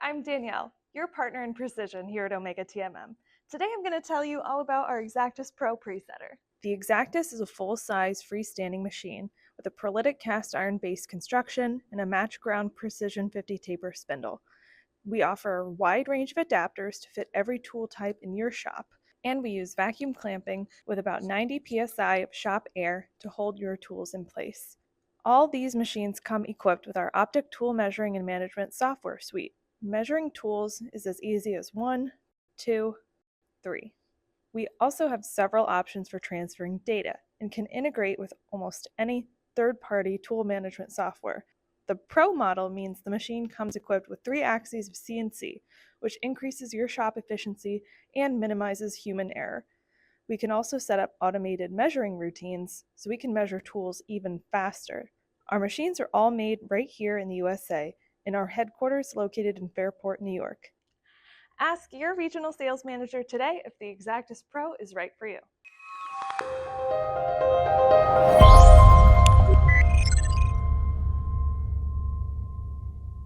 I'm Danielle, your partner in precision here at Omega TMM. Today I'm going to tell you all about our EXACTUS Pro presetter. The EXACTUS is a full-size freestanding machine with a pearlitic cast iron-based construction and a match ground precision 50 taper spindle. We offer a wide range of adapters to fit every tool type in your shop, and we use vacuum clamping with about 90 psi of shop air to hold your tools in place. All these machines come equipped with our OPTIK tool measuring and management software suite. Measuring tools is as easy as 1, 2, 3. We also have several options for transferring data and can integrate with almost any third-party tool management software. The Pro model means the machine comes equipped with 3 axes of CNC, which increases your shop efficiency and minimizes human error. We can also set up automated measuring routines so we can measure tools even faster. Our machines are all made right here in the USA, in our headquarters located in Fairport, New York. Ask your regional sales manager today if the EXACTUS Pro is right for you.